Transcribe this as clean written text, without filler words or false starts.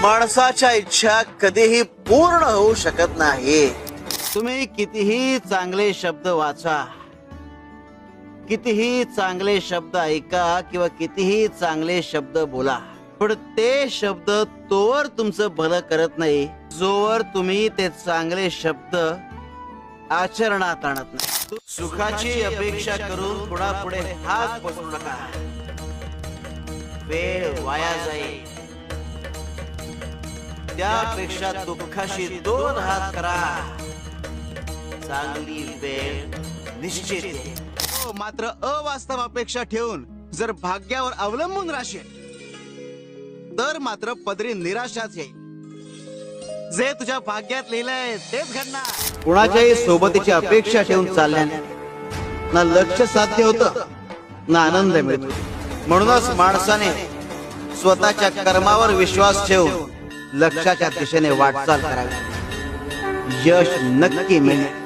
माणसाच्या इच्छा कधीही पूर्ण होऊ शकत नाही. तुम्ही कितीही चांगले शब्द वाचा, कितीही चांगले शब्द ऐका किंवा कितीही चांगले शब्द बोला, पण ते शब्द तोवर तुमचं भलं करत नाही जोवर तुम्ही ते चांगले शब्द आचरणात आणत नाही. सुखाची अपेक्षा करून कुणापुढे हात पसरू नका. वेळ वाया जाईल, त्यापेक्षा दुःखाशी 2 हात करा. चांगली वेळ निश्चित येईल. मात्र अवास्तव अपेक्षा ठेवून जर भाग्यावर अवलंबून राहशील तर मात्र पदरी निराशाच येईल. जे तुझ्या भाग्यात लिहिलंय तेच घडणार. कुणाच्याही सोबतीची अपेक्षा ठेवून चालल्याने ना लक्ष्य साध्य होतं ना आनंद मिळतो. म्हणूनच माणसाने स्वतःच्या कर्मावर विश्वास ठेवून लक्ष्याच्या दिशेने वाटचाल करावी. यश नक्की मिळेल.